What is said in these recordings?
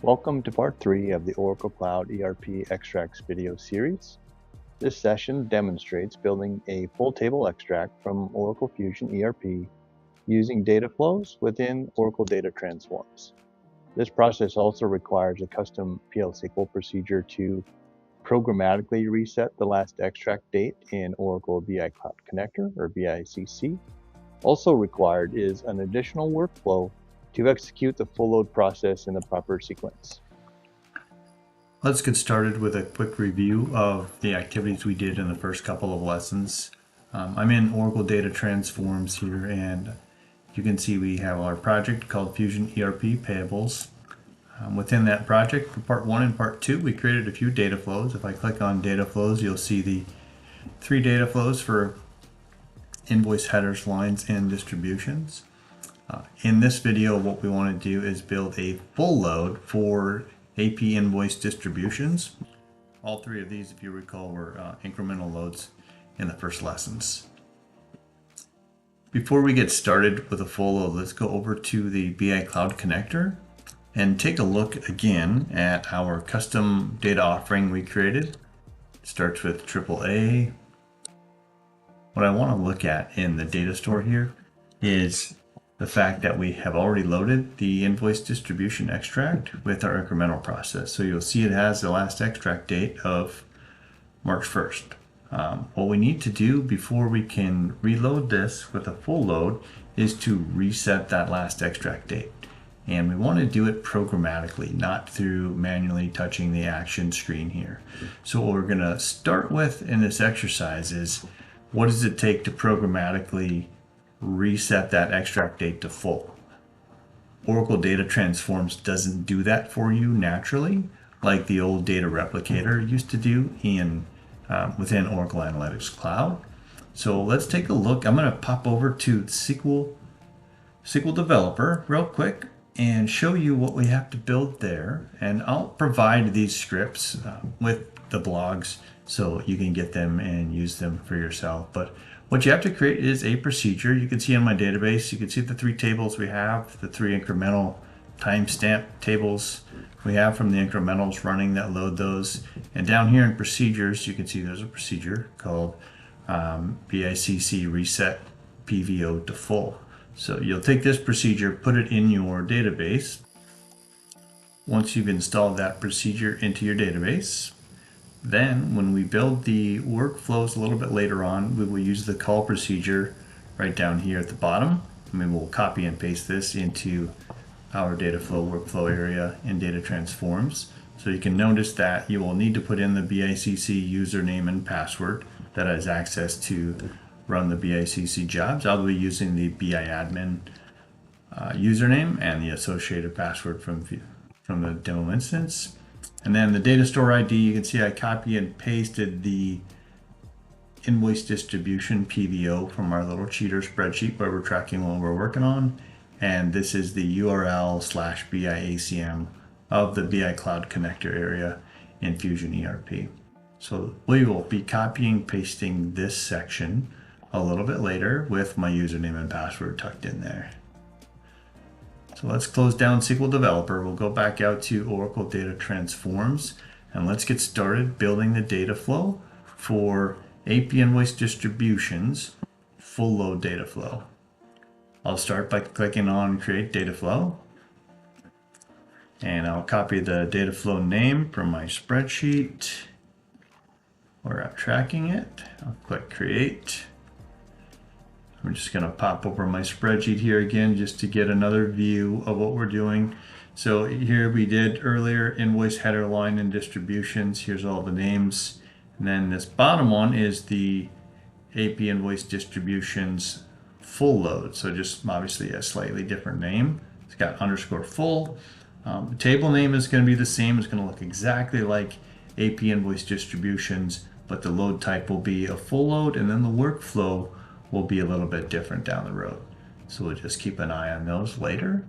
Welcome to part 3 of the Oracle Cloud ERP extracts video series. This session demonstrates building a full table extract from Oracle Fusion ERP using data flows within Oracle Data Transforms. This process also requires a custom PL/SQL procedure to programmatically reset the last extract date in Oracle BI Cloud Connector, or BICC. Also required is an additional workflow to execute the full load process in the proper sequence. Let's get started with a quick review of the activities we did in the first couple of lessons. I'm in Oracle Data Transforms here, and you can see we have our project called Fusion ERP Payables. Within that project, for part 1 and part 2, we created a few data flows. If I click on data flows, you'll see the 3 data flows for invoice headers, lines, and distributions. In this video, what we want to do is build a full load for AP invoice distributions. All 3 of these, if you recall, were incremental loads in the first lessons. Before we get started with a full load, let's go over to the BI Cloud Connector and take a look again at our custom data offering we created. It starts with AAA. What I want to look at in the data store here is the fact that we have already loaded the invoice distribution extract with our incremental process. So you'll see it has the last extract date of March 1st. What we need to do before we can reload this with a full load is to reset that last extract date. And we want to do it programmatically, not through manually touching the action screen here. So what we're going to start with in this exercise is, what does it take to programmatically reset that extract date to full? Oracle Data Transforms doesn't do that for you naturally, like the old data replicator used to do within Oracle Analytics Cloud. So let's take a look. I'm going to pop over to SQL Developer real quick and show you what we have to build there. And I'll provide these scripts with the blogs so you can get them and use them for yourself. But what you have to create is a procedure. You can see in my database, you can see the 3 tables we have, the 3 incremental timestamp tables we have from the incrementals running that load those. And down here in procedures, you can see there's a procedure called BICC reset PVO to full. So you'll take this procedure, put it in your database. Once you've installed that procedure into your database, then when we build the workflows a little bit later on, we will use the call procedure right down here at the bottom. And we will copy and paste this into our data flow workflow area in Data Transforms. So you can notice that you will need to put in the BICC username and password that has access to run the BICC jobs. I'll be using the BI admin username and the associated password from the demo instance. And then the data store ID, you can see I copy and pasted the invoice distribution PVO from our little cheater spreadsheet where we're tracking what we're working on. And this is the URL/BIACM of the BI Cloud Connector area in Fusion ERP. So we will be copying, pasting this section a little bit later with my username and password tucked in there. So let's close down SQL Developer. We'll go back out to Oracle Data Transforms and let's get started building the data flow for AP invoice distributions full load data flow. I'll start by clicking on Create Data Flow, and I'll copy the data flow name from my spreadsheet where I'm tracking it. I'll click Create. I'm just going to pop over my spreadsheet here again just to get another view of what we're doing. So here we did earlier invoice header, line, and distributions. Here's all the names. And then this bottom one is the AP invoice distributions full load. So just obviously a slightly different name. It's got underscore full. The table name is going to be the same. It's going to look exactly like AP invoice distributions, but the load type will be a full load, and then the workflow will be a little bit different down the road. So we'll just keep an eye on those later.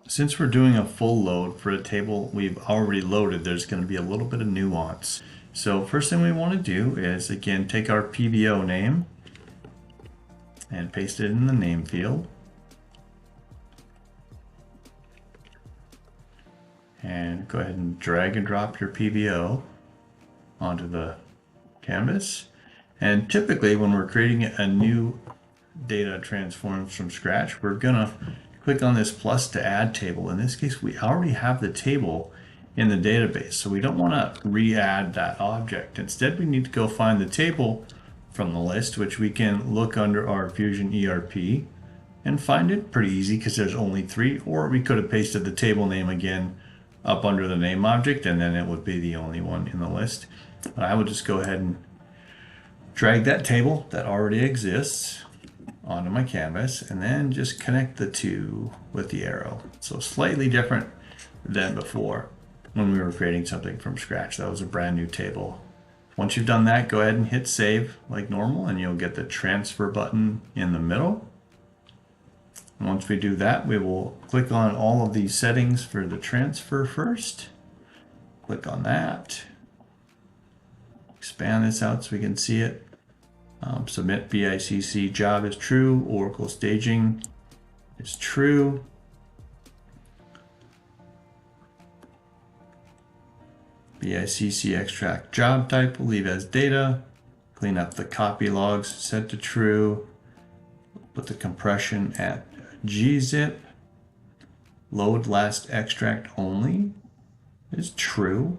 Since we're doing a full load for a table we've already loaded, there's going to be a little bit of nuance. So first thing we want to do is, again, take our PVO name and paste it in the name field. and go ahead and drag and drop your PBO onto the canvas. And typically when we're creating a new data transforms from scratch, we're gonna click on this plus to add table. In this case, we already have the table in the database, so we don't want to re-add that object. Instead, we need to go find the table from the list, which we can look under our Fusion ERP and find it pretty easy because there's only 3, or we could have pasted the table name again up under the name object, and then it would be the only one in the list. But I would just go ahead and drag that table that already exists onto my canvas, and then just connect the two with the arrow. So slightly different than before when we were creating something from scratch. That was a brand new table. Once you've done that, go ahead and hit save like normal, and you'll get the transfer button in the middle. And once we do that, we will click on all of these settings for the transfer first. Click on that. Expand this out so we can see it. Submit BICC job is true. Oracle staging is true. BICC extract job type will leave as data. Clean up the copy logs, set to true. Put the compression at gzip. Load last extract only is true.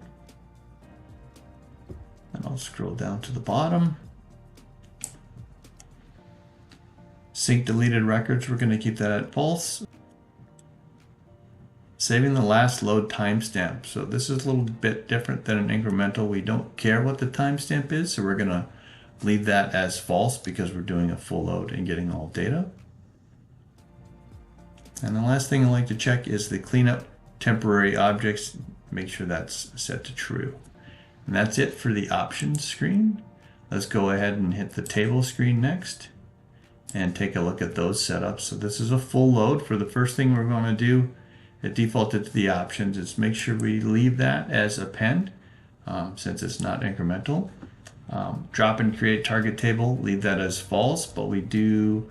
And I'll scroll down to the bottom. Sync deleted records, we're going to keep that at false. Saving the last load timestamp. So this is a little bit different than an incremental. We don't care what the timestamp is, so we're going to leave that as false because we're doing a full load and getting all data. And the last thing I like to check is the cleanup temporary objects. Make sure that's set to true. And that's it for the options screen. Let's go ahead and hit the table screen next and take a look at those setups. So this is a full load. For the first thing we're going to do, it defaulted to the options, is make sure we leave that as append since it's not incremental. Drop and create target table, leave that as false, but we do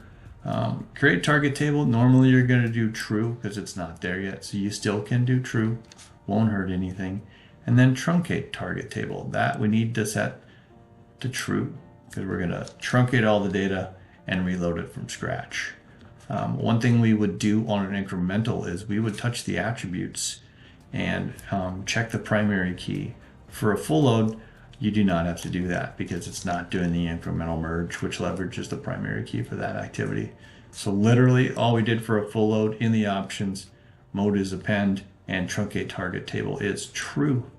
create target table. Normally you're going to do true because it's not there yet, so you still can do true, won't hurt anything. And then truncate target table, that we need to set to true because we're going to truncate all the data and reload it from scratch. One thing we would do on an incremental is we would touch the attributes and check the primary key. For a full load, you do not have to do that because it's not doing the incremental merge, which leverages the primary key for that activity. So literally all we did for a full load in the options, mode is append, and truncate target table is true.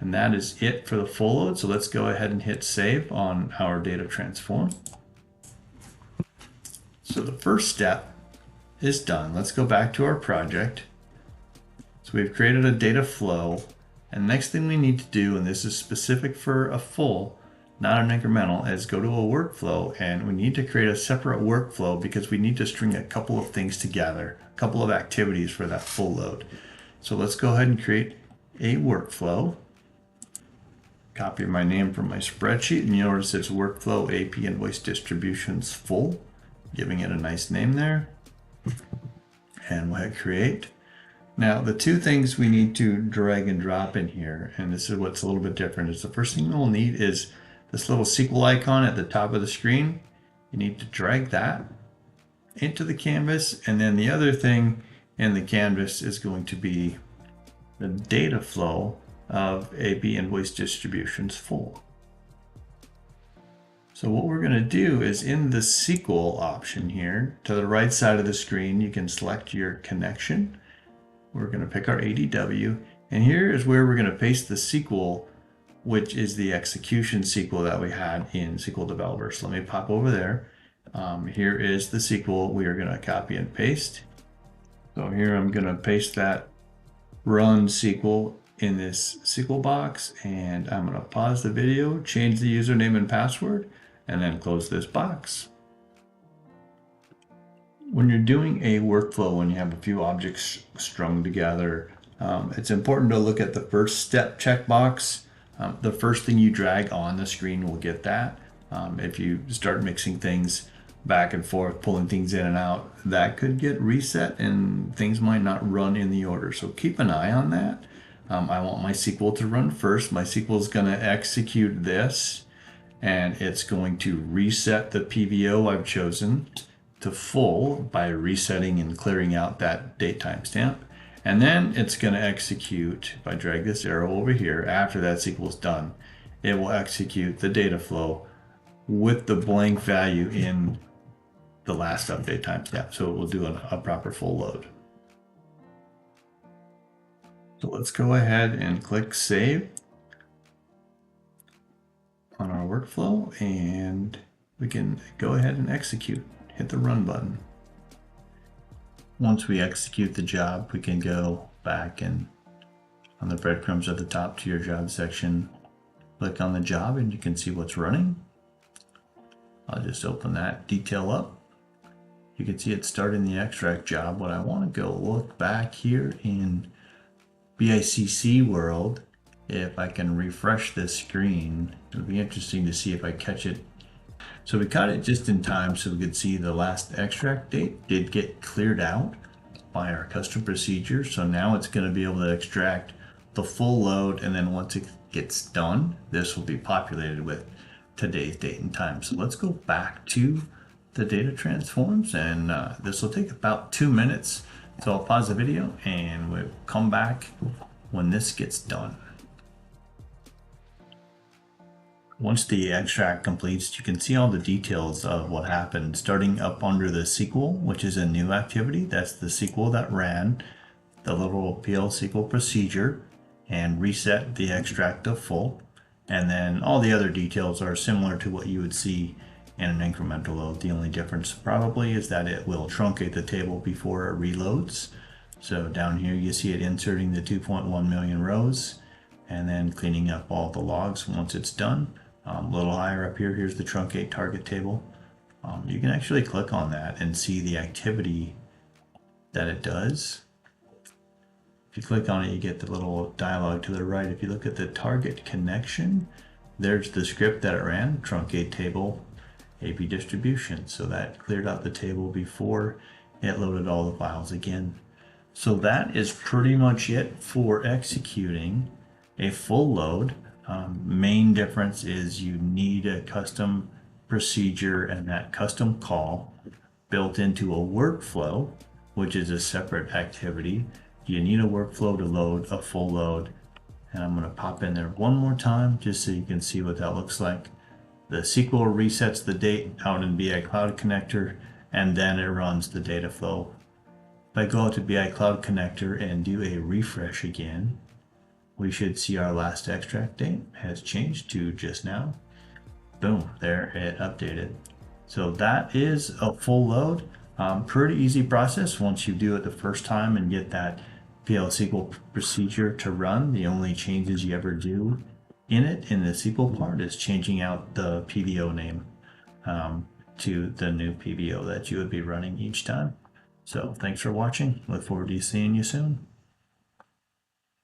And that is it for the full load. So let's go ahead and hit save on our data transform. So the first step is done. Let's go back to our project. So we've created a data flow, and next thing we need to do, and this is specific for a full, not an incremental, is go to a workflow, and we need to create a separate workflow because we need to string a couple of things together, a couple of activities for that full load. So let's go ahead and create a workflow. Copy my name from my spreadsheet, and you notice it's workflow AP invoice distributions full, giving it a nice name there. And we'll hit create. Now the two things we need to drag and drop in here, and this is what's a little bit different, is the first thing we'll need is this little SQL icon at the top of the screen. You need to drag that into the canvas, and then the other thing in the canvas is going to be the data flow of AP invoice distributions full. So what we're going to do is in the SQL option here, to the right side of the screen, you can select your connection. We're going to pick our ADW, and here is where we're going to paste the SQL, which is the execution SQL that we had in SQL Developer. So let me pop over there. Here is the SQL we are going to copy and paste. So here I'm going to paste that run SQL in this SQL box, and I'm going to pause the video, change the username and password, and then close this box. When you're doing a workflow, when you have a few objects strung together, it's important to look at the first step checkbox. The first thing you drag on the screen will get that. If you start mixing things back and forth, pulling things in and out, that could get reset and things might not run in the order. So keep an eye on that. I want MySQL to run first. MySQL is going to execute this, and it's going to reset the PVO I've chosen to full by resetting and clearing out that date timestamp. And then it's going to execute, if I drag this arrow over here, after that SQL is done, it will execute the data flow with the blank value in the last update timestamp. So it will do a proper full load. So let's go ahead and click save on our workflow, and we can go ahead and execute. Hit the run button. Once we execute the job, we can go back and on the breadcrumbs at the top to your job section, click on the job and you can see what's running. I'll just open that detail up. You can see it starting the extract job. What I want to go look back here in BICC world, if I can refresh this screen, it'll be interesting to see if I catch it. So we caught it just in time so we could see the last extract date did get cleared out by our custom procedure. So now it's going to be able to extract the full load, and then once it gets done, this will be populated with today's date and time. So let's go back to the data transforms, and this will take about 2 minutes. So I'll pause the video and we'll come back when this gets done. Once the extract completes, you can see all the details of what happened, starting up under the SQL, which is a new activity. That's the SQL that ran the little PL SQL procedure and reset the extract to full. And then all the other details are similar to what you would see in an incremental load. The only difference probably is that it will truncate the table before it reloads. So down here you see it inserting the 2.1 million rows and then cleaning up all the logs once it's done. A little higher up here, here's the truncate target table. You can actually click on that and see the activity that it does. If you click on it, you get the little dialog to the right. If you look at the target connection, there's the script that it ran, truncate table, AP distribution. So that cleared out the table before it loaded all the files again. So that is pretty much it for executing a full load. Main difference is you need a custom procedure and that custom call built into a workflow, which is a separate activity. You need a workflow to load a full load. And I'm going to pop in there one more time just so you can see what that looks like. The SQL resets the date out in BI Cloud Connector, and then it runs the data flow. If I go out to BI Cloud Connector and do a refresh again, we should see our last extract date has changed to just now. Boom, there it updated. So that is a full load. Pretty easy process once you do it the first time and get that PL SQL procedure to run. The only changes you ever do in it, in the SQL part, is changing out the PVO name to the new PVO that you would be running each time. So thanks for watching. Look forward to seeing you soon.